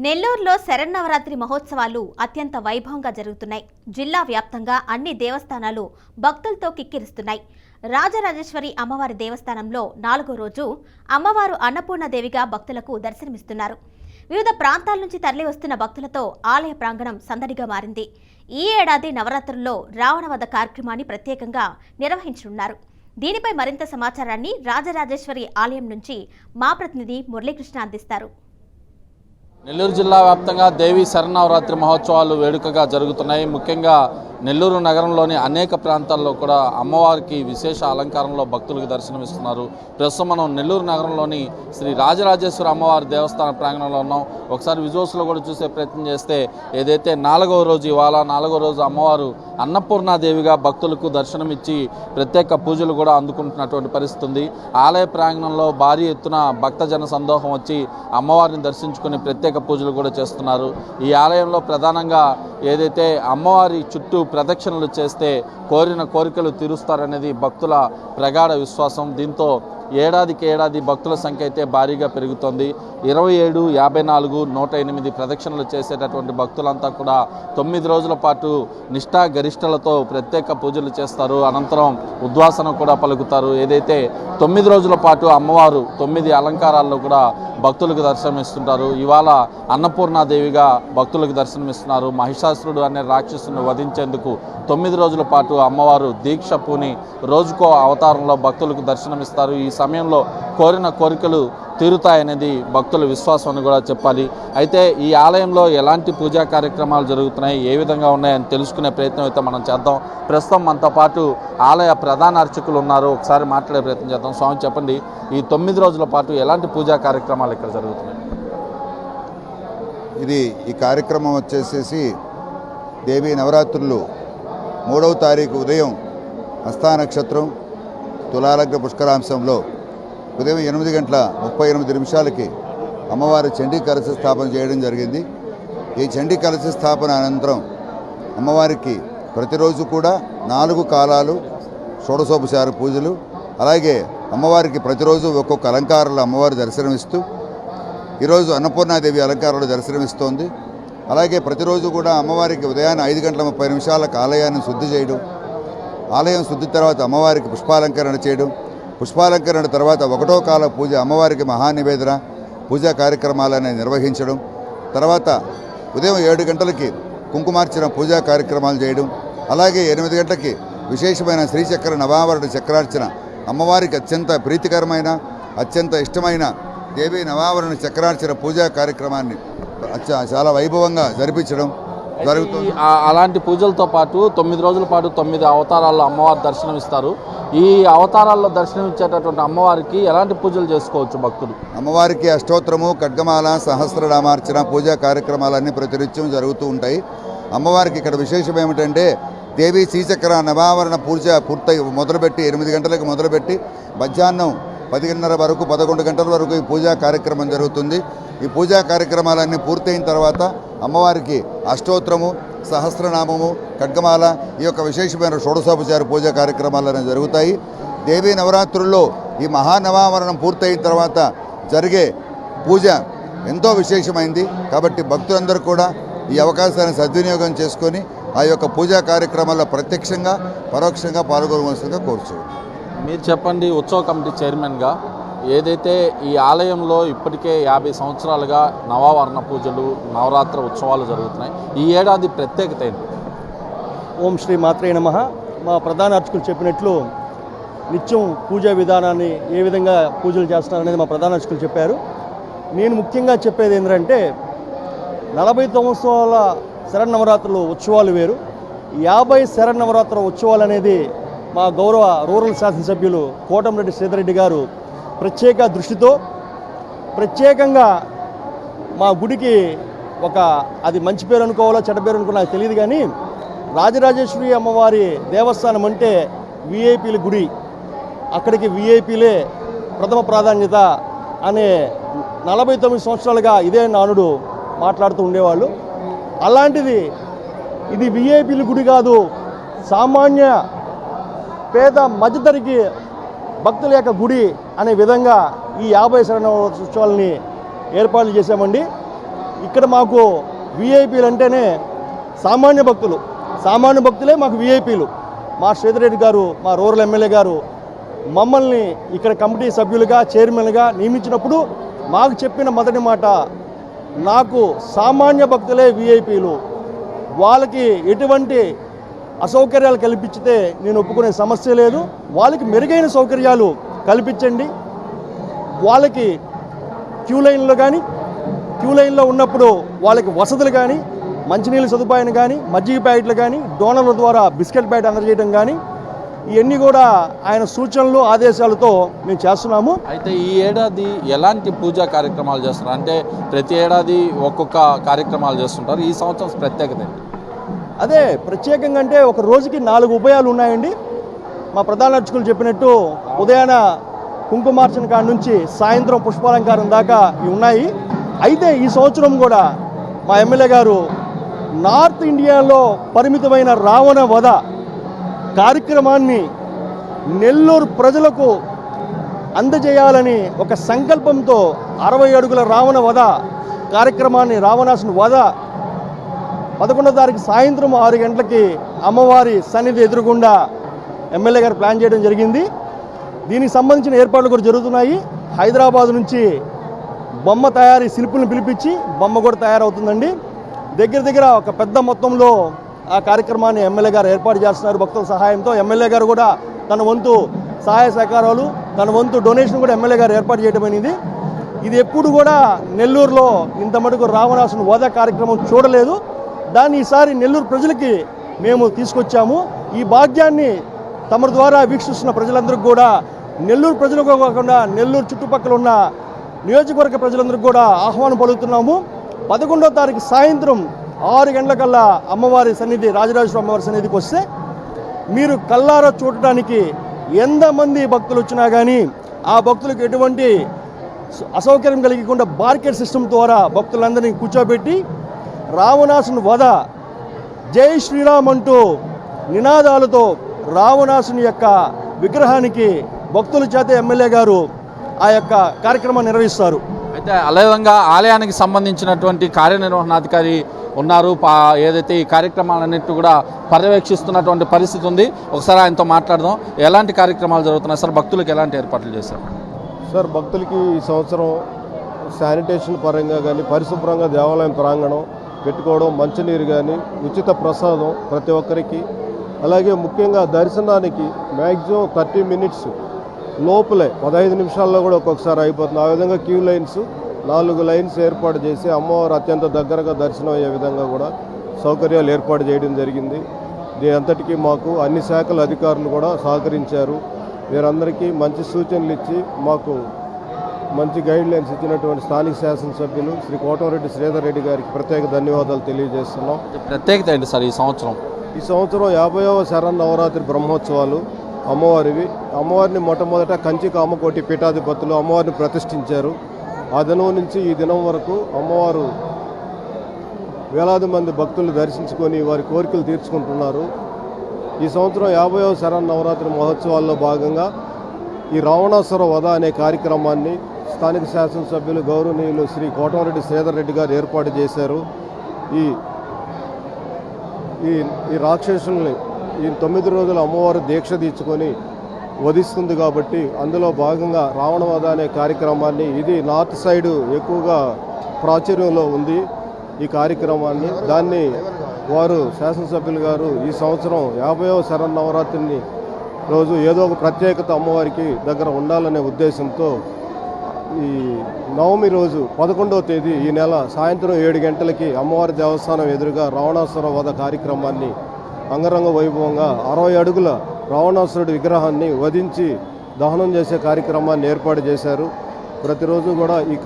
నెల్లూరులో శరన్నవరాత్రి మహోత్సవాలు అత్యంత వైభవంగా జరుగుతున్నాయి. జిల్లా వ్యాప్తంగా అన్ని దేవస్థానాలు భక్తులతో కిక్కిరిస్తున్నాయి. రాజరాజేశ్వరి అమ్మవారి దేవస్థానంలో 4వ రోజు అమ్మవారు అన్నపూర్ణదేవిగా భక్తులకు దర్శనమిస్తున్నారు. వివిధ ప్రాంతాల నుంచి తరలివస్తున్న భక్తులతో ఆలయ ప్రాంగణం సందడిగా మారింది. ఈ ఏడాది నవరాత్రుల్లో రావణవధ కార్యక్రమాన్ని ప్రత్యేకంగా నిర్వహించనున్నారు. దీనిపై మరింత సమాచారాన్ని రాజరాజేశ్వరి ఆలయం నుంచి మా ప్రతినిధి మురళీకృష్ణ అందిస్తారు. నెల్లూరు జిల్లా వ్యాప్తంగా దేవి శరన్నవరాత్రి మహోత్సవాలు వేడుకగా జరుగుతున్నాయి. ముఖ్యంగా నెల్లూరు నగరంలోని అనేక ప్రాంతాల్లో కూడా అమ్మవారికి విశేష అలంకారంలో భక్తులకు దర్శనమిస్తున్నారు. ప్రస్తుతం మనం నెల్లూరు నగరంలోని శ్రీ రాజరాజేశ్వరి అమ్మవారి దేవస్థాన ప్రాంగణంలో ఉన్నాం. ఒకసారి విజువల్స్లో కూడా చూసే ప్రయత్నం చేస్తే ఏదైతే 4వ రోజు ఇవాళ 4వ రోజు అమ్మవారు అన్నపూర్ణాదేవిగా భక్తులకు దర్శనమిచ్చి ప్రత్యేక పూజలు కూడా అందుకుంటున్నటువంటి పరిస్థితి ఉంది. ఆలయ ప్రాంగణంలో భారీ ఎత్తున భక్తజన సందోహం వచ్చి అమ్మవారిని దర్శించుకుని ప్రత్యేక పూజలు కూడా చేస్తున్నారు. ఈ ఆలయంలో ప్రధానంగా ఏదైతే అమ్మవారి చుట్టూ ప్రదక్షిణలు చేస్తే కోరిన కోరికలు తీరుస్తారనేది భక్తుల ప్రగాఢ విశ్వాసం. దీంతో ఏడాదికి ఏడాది భక్తుల సంఖ్య అయితే భారీగా పెరుగుతోంది. 27, 54, 108 ప్రదక్షిణలు చేసేటటువంటి భక్తులంతా కూడా 9 రోజుల పాటు నిష్ఠా గరిష్టలతో ప్రత్యేక పూజలు చేస్తారు. అనంతరం ఉద్వాసన కూడా పలుకుతారు. ఏదైతే 9 రోజుల పాటు అమ్మవారు 9 అలంకారాల్లో కూడా భక్తులకు దర్శనమిస్తుంటారు. ఇవాళ అన్నపూర్ణాదేవిగా భక్తులకు దర్శనమిస్తున్నారు. మహిషాసురుడు అనే రాక్షసుని వధించేందుకు 9 రోజుల పాటు అమ్మవారు దీక్ష పూని రోజుకో అవతారంలో భక్తులకు దర్శనమిస్తారు. ఈ సమయంలో కోరిన కోరికలు తీరుతాయనేది భక్తుల విశ్వాసం అని కూడా చెప్పాలి. అయితే ఈ ఆలయంలో ఎలాంటి పూజా కార్యక్రమాలు జరుగుతున్నాయి, ఏ విధంగా ఉన్నాయని తెలుసుకునే ప్రయత్నం అయితే మనం చేద్దాం. ప్రస్తుతం మనతో పాటు ఆలయ ప్రధాన అర్చకులు ఉన్నారు. ఒకసారి మాట్లాడే ప్రయత్నం చేద్దాం. స్వామి, చెప్పండి, ఈ 9 రోజుల పాటు ఎలాంటి పూజా కార్యక్రమాలు ఇక్కడ జరుగుతున్నాయి? ఈ కార్యక్రమం వచ్చేసేసి దేవీ నవరాత్రులు 3వ తారీఖు ఉదయం హస్తా నక్షత్రం తులాలగ్న పుష్కరాంశంలో ఉదయం 8:38 అమ్మవారి చండీ కలశ స్థాపన చేయడం జరిగింది. ఈ చండీ కలశ స్థాపన అనంతరం అమ్మవారికి ప్రతిరోజు కూడా 4 కాలాలు షోడశోపచార పూజలు, అలాగే అమ్మవారికి ప్రతిరోజు ఒక్కొక్క అలంకారాలు అమ్మవారి దర్శనమిస్తూ ఈరోజు అన్నపూర్ణాదేవి అలంకారంలో దర్శనమిస్తోంది. అలాగే ప్రతిరోజు కూడా అమ్మవారికి ఉదయాన్నే 5:30 ఆలయాన్ని శుద్ధి చేయడం, ఆలయం శుద్ధి తర్వాత అమ్మవారికి పుష్పాలంకరణ చేయడం, పుష్పాలంకరణ తర్వాత 1వ కాల పూజ అమ్మవారికి మహానివేదన పూజా కార్యక్రమాలను నిర్వహించడం, తర్వాత ఉదయం 7 గంటలకి కుంకుమార్చన పూజా కార్యక్రమాలు చేయడం, అలాగే 8 గంటలకి విశేషమైన శ్రీచక్ర నవావరణ చక్రార్చన అమ్మవారికి అత్యంత ప్రీతికరమైన అత్యంత ఇష్టమైన దేవీ నవావరణ చక్రార్చన పూజా కార్యక్రమాన్ని చాలా వైభవంగా జరిపించడం జరుగుతుంది. అలాంటి పూజలతో పాటు 9 రోజుల పాటు 9 అవతారాల్లో అమ్మవారి దర్శనమిస్తారు. ఈ అవతారాల్లో దర్శనమిచ్చేటటువంటి అమ్మవారికి ఎలాంటి పూజలు చేసుకోవచ్చు భక్తులు? అమ్మవారికి అష్టోత్తరము, ఖడ్గమాల, సహస్రనామార్చన పూజా కార్యక్రమాలన్నీ ప్రతినిత్యం జరుగుతూ ఉంటాయి. అమ్మవారికి ఇక్కడ విశేషం ఏమిటంటే దేవీ శ్రీచక్ర నవావరణ పూజ మొదలుపెట్టి 8 గంటలకు మొదలుపెట్టి మధ్యాహ్నం 10:30 వరకు 11 గంటల వరకు ఈ పూజా కార్యక్రమం జరుగుతుంది. ఈ పూజా కార్యక్రమాలన్నీ పూర్తయిన తర్వాత అమ్మవారికి అష్టోత్తరము, సహస్రనామము, ఖడ్గమాల ఈ యొక్క విశేషమైన షోడశోపచార పూజా కార్యక్రమాలన్నీ జరుగుతాయి. దేవీ నవరాత్రుల్లో ఈ మహానవావరణం పూర్తయిన తర్వాత జరిగే పూజ ఎంతో విశేషమైంది. కాబట్టి భక్తులందరూ కూడా ఈ అవకాశాన్ని సద్వినియోగం చేసుకొని ఆ యొక్క పూజా కార్యక్రమాల్లో ప్రత్యక్షంగా పరోక్షంగా పాల్గొనవలసిందిగా కోరుచున్నాను. మీరు చెప్పండి, ఉత్సవ కమిటీ చైర్మన్గా, ఏదైతే ఈ ఆలయంలో ఇప్పటికే 50 సంవత్సరాలుగా నవావరణ పూజలు, నవరాత్రి ఉత్సవాలు జరుగుతున్నాయి, ఈ ఏడాది ప్రత్యేకత ఏంటి? ఓం శ్రీ మాత్రే నమః. మా ప్రధాన అర్చకులు చెప్పినట్లు నిత్యం పూజా విధానాన్ని ఏ విధంగా పూజలు చేస్తున్నారనేది మా ప్రధాన అర్చకులు చెప్పారు. నేను ముఖ్యంగా చెప్పేది ఏంటంటే 40 సంవత్సరాల శరన్నవరాత్రులు ఉత్సవాలు వేరు, 50 శరన్నవరాత్రుల ఉత్సవాలు అనేది మా గౌరవ రూరల్ శాసనసభ్యులు కోటంరెడ్డి శ్రీధర్రెడ్డి గారు ప్రత్యేక దృష్టితో ప్రత్యేకంగా మా గుడికి అది మంచి పేరు అనుకోవాలో చెడ్డ పేరు అనుకో నాకు తెలియదు, కానీ రాజరాజేశ్వరి అమ్మవారి దేవస్థానం అంటే విఐపీల గుడి, అక్కడికి విఐపీలే ప్రథమ ప్రాధాన్యత అనే 49 సంవత్సరాలుగా ఇదే నానుడు మాట్లాడుతూ ఉండేవాళ్ళు. అలాంటిది ఇది విఐపీల గుడి కాదు, సామాన్య పేద మధ్యతరగతి భక్తుల యొక్క గుడి అనే విధంగా ఈ 50 శరన్నవరాత్రి ఉత్సవాలని ఏర్పాట్లు చేశామండి. ఇక్కడ మాకు విఐపీలు అంటేనే సామాన్య భక్తులే మాకు విఐపీలు. మా శ్రీధర్ గారు, మా రూరల్ ఎమ్మెల్యే గారు మమ్మల్ని ఇక్కడ కమిటీ సభ్యులుగా, చైర్మన్గా నియమించినప్పుడు మాకు చెప్పిన మొదటి మాట, నాకు సామాన్య భక్తులే విఐపీలు, వాళ్ళకి ఎటువంటి అసౌకర్యాలు కల్పించితే నేను ఒప్పుకునే సమస్య లేదు, వాళ్ళకి మెరుగైన సౌకర్యాలు కల్పించండి, వాళ్ళకి క్యూ లైన్లో ఉన్నప్పుడు వాళ్ళకి వసతులు కానీ, మంచినీళ్ళ సదుపాయం కానీ, మజ్జిగ ప్యాకెట్లు కానీ, డోనర్ల ద్వారా బిస్కెట్ ప్యాకెట్ అందజేయడం కానీ, ఇవన్నీ కూడా ఆయన సూచనలు, ఆదేశాలతో మేము చేస్తున్నాము. అయితే ఈ ఏడాది ఎలాంటి పూజా కార్యక్రమాలు చేస్తున్నారు? అంటే ప్రతి ఏడాది ఒక్కొక్క కార్యక్రమాలు చేస్తుంటారు, ఈ సంవత్సరం ప్రత్యేకత ఏంటి? అదే ప్రత్యేకంగా అంటే ఒక రోజుకి 4 ఉభయాలు ఉన్నాయండి. మా ప్రధాన అర్చకులు చెప్పినట్టు ఉదయాన కుంకుమార్చన కాడ నుంచి సాయంత్రం పుష్పాలంకారం దాకా ఇవి ఉన్నాయి. అయితే ఈ సంవత్సరం కూడా మా ఎమ్మెల్యే గారు నార్త్ ఇండియాలో పరిమితమైన రావణ వధ కార్యక్రమాన్ని నెల్లూరు ప్రజలకు అందజేయాలని ఒక సంకల్పంతో 60 అడుగుల రావణ వధ కార్యక్రమాన్ని, రావణాసుని వధ 11వ తారీఖు సాయంత్రం 6 గంటలకి అమ్మవారి సన్నిధి ఎదురుగుండా ఎమ్మెల్యే గారు ప్లాన్ చేయడం జరిగింది. దీనికి సంబంధించిన ఏర్పాట్లు కూడా జరుగుతున్నాయి. హైదరాబాద్ నుంచి బొమ్మ తయారీ శిల్పులను పిలిపించి బొమ్మ కూడా తయారవుతుందండి. దగ్గర ఒక పెద్ద మొత్తంలో ఆ కార్యక్రమాన్ని ఎమ్మెల్యే గారు ఏర్పాటు చేస్తున్నారు భక్తుల సహాయంతో. ఎమ్మెల్యే గారు కూడా తన వంతు సహాయ సహకారాలు, తన వంతు డొనేషన్ కూడా ఎమ్మెల్యే గారు ఏర్పాటు చేయడం అనేది. ఇది ఎప్పుడు కూడా నెల్లూరులో ఇంత మటుకు రావణాసుని వధ కార్యక్రమం చూడలేదు. దాన్ని ఈసారి నెల్లూరు ప్రజలకి మేము తీసుకొచ్చాము. ఈ భాగ్యాన్ని తమ ద్వారా వీక్షిస్తున్న ప్రజలందరికీ కూడా, నెల్లూరు ప్రజలకు కాకుండా నెల్లూరు చుట్టుపక్కల ఉన్న నియోజకవర్గ ప్రజలందరికీ కూడా ఆహ్వానం పలుకుతున్నాము. 11వ తారీఖు సాయంత్రం 6 గంటలకల్లా అమ్మవారి సన్నిధి, రాజరాజేశ్వరి అమ్మవారి సన్నిధికి వస్తే మీరు కల్లారా చూడటానికి ఎంతమంది భక్తులు వచ్చినా కానీ ఆ భక్తులకు ఎటువంటి అసౌకర్యం కలిగకుండా బార్కెట్ సిస్టమ్ ద్వారా భక్తులందరినీ కూర్చోబెట్టి రావణాసుని వధ, జై శ్రీరామ్ అంటూ నినాదాలతో రావణాసుని యొక్క విగ్రహానికి భక్తుల చేత ఎమ్మెల్యే గారు ఆ యొక్క కార్యక్రమాన్ని నిర్వహిస్తారు. అయితే అదేవిధంగా ఆలయానికి సంబంధించినటువంటి కార్యనిర్వహణాధికారి ఉన్నారు, ఏదైతే ఈ కార్యక్రమాలన్నింటి కూడా పర్యవేక్షిస్తున్నటువంటి పరిస్థితి ఉంది. ఒకసారి ఆయనతో మాట్లాడదాం. ఎలాంటి కార్యక్రమాలు జరుగుతున్నాయి సార్? భక్తులకు ఎలాంటి ఏర్పాట్లు చేశారు సార్? భక్తులకి ఈ సంవత్సరం శానిటేషన్ పరంగా కానీ, పరిశుభ్రంగా దేవాలయం ప్రాంగణం పెట్టుకోవడం, మంచినీరు కానీ, ఉచిత ప్రసాదం ప్రతి ఒక్కరికి, అలాగే ముఖ్యంగా దర్శనానికి మ్యాక్సిమం 30 మినిట్స్ లోపలే 15 నిమిషాల్లో కూడా ఒక్కొక్కసారి అయిపోతుంది. ఆ విధంగా క్యూ లైన్స్ 4 లైన్స్ ఏర్పాటు చేసి అమ్మవారు అత్యంత దగ్గరగా దర్శనం అయ్యే విధంగా కూడా సౌకర్యాలు ఏర్పాటు చేయడం జరిగింది. దీని అంతటికీ మాకు అన్ని శాఖల అధికారులు కూడా సహకరించారు. వీరందరికీ మంచి సూచనలు ఇచ్చి మాకు మంచి గైడ్ లైన్స్ ఇచ్చినటువంటి స్థానిక శాసనసభ్యులు శ్రీ కోటమిరెడ్డి శ్రీధర్ రెడ్డి గారికి ప్రత్యేక ధన్యవాదాలు తెలియజేస్తున్నాం. ప్రత్యేకత ఏంటి సార్ ఈ సంవత్సరం? ఈ సంవత్సరం 50వ శరన్నవరాత్రి బ్రహ్మోత్సవాలు అమ్మవారివి. అమ్మవారిని మొట్టమొదట కంచి కామకోటి పీఠాధిపతులు అమ్మవారిని ప్రతిష్ఠించారు. ఆ దినం నుంచి ఈ దినం వరకు అమ్మవారు వేలాది మంది భక్తులు దర్శించుకొని వారి కోరికలు తీర్చుకుంటున్నారు. ఈ సంవత్సరం 50వ శరన్నవరాత్రి మహోత్సవాల్లో భాగంగా ఈ రావణాసుర వధ అనే కార్యక్రమాన్ని స్థానిక శాసనసభ్యులు గౌరవనీయులు శ్రీ కోటమిరెడ్డి శ్రీధర్ రెడ్డి గారు ఏర్పాటు చేశారు. ఈ రాక్షసుల్ని ఈ 9 రోజులు అమ్మవారు దీక్ష తీర్చుకొని వధిస్తుంది కాబట్టి అందులో భాగంగా రావణ వధ అనే కార్యక్రమాన్ని, ఇది నార్త్ సైడ్ ఎక్కువగా ప్రాచుర్యంలో ఉంది ఈ కార్యక్రమాన్ని, దాన్ని వారు శాసనసభ్యులు గారు ఈ సంవత్సరం 50వ శరన్నవరాత్రిని రోజు ఏదో ఒక ప్రత్యేకత అమ్మవారికి దగ్గర ఉండాలనే ఉద్దేశంతో ఈ నవమి రోజు 11వ తేదీ ఈ నెల సాయంత్రం 7 గంటలకి అమ్మవారి దేవస్థానం ఎదురుగా రావణాసుర వధ కార్యక్రమాన్ని అంగరంగ వైభవంగా 60 అడుగుల రావణాసురుడి విగ్రహాన్ని వధించి దహనం చేసే కార్యక్రమాన్ని ఏర్పాటు చేశారు. ప్రతిరోజు కూడా ఈ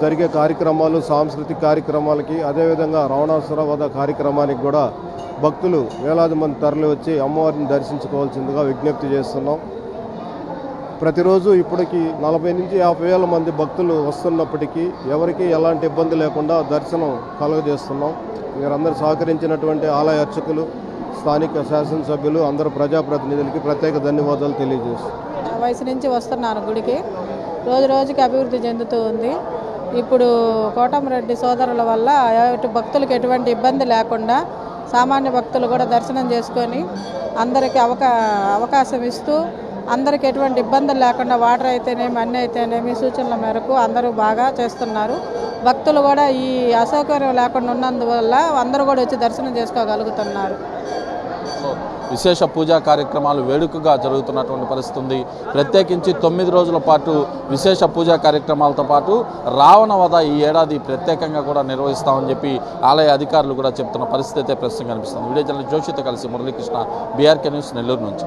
జరిగే కార్యక్రమాలు, సాంస్కృతిక కార్యక్రమాలకి, అదేవిధంగా రావణాసుర వధ కార్యక్రమానికి కూడా భక్తులు వేలాది మంది తరలి వచ్చి అమ్మవారిని దర్శించుకోవాల్సిందిగా విజ్ఞప్తి చేస్తున్నాం. ప్రతిరోజు ఇప్పటికి 40 నుంచి 50 వేల మంది భక్తులు వస్తున్నప్పటికీ ఎవరికి ఎలాంటి ఇబ్బంది లేకుండా దర్శనం కలుగజేస్తున్నాం. మీరందరూ సహకరించినటువంటి ఆలయ అర్చకులు, స్థానిక శాసనసభ్యులు, అందరూ ప్రజాప్రతినిధులకి ప్రత్యేక ధన్యవాదాలు తెలియజేస్తున్నాం. వయసు నుంచి వస్తున్నాను గుడికి. రోజు రోజుకి అభివృద్ధి చెందుతూ ఉంది. ఇప్పుడు కోటమిరెడ్డి సోదరుల వల్ల భక్తులకు ఎటువంటి ఇబ్బంది లేకుండా సామాన్య భక్తులు కూడా దర్శనం చేసుకొని అందరికీ అవకాశం ఇస్తూ అందరికీ ఎటువంటి ఇబ్బందులు లేకుండా వాటర్ అయితేనేమి అన్నీ అయితేనేమి సూచనల మేరకు అందరూ బాగా చేస్తున్నారు. భక్తులు కూడా ఈ అసౌకర్యం లేకుండా ఉన్నందువల్ల అందరూ కూడా వచ్చి దర్శనం చేసుకోగలుగుతున్నారు. విశేష పూజా కార్యక్రమాలు వేడుకగా జరుగుతున్నటువంటి పరిస్థితి ఉంది. ప్రత్యేకించి 9 రోజుల పాటు విశేష పూజా కార్యక్రమాలతో పాటు రావణ వధ ఈ ఏడాది ప్రత్యేకంగా కూడా నిర్వహిస్తామని చెప్పి ఆలయ అధికారులు కూడా చెప్తున్న పరిస్థితి అయితే ప్రస్తుతం కనిపిస్తుంది. వీడియో జర్నలిస్ట్ జోషితో కలిసి మురళీకృష్ణ, బీఆర్కే న్యూస్, నెల్లూరు నుంచి.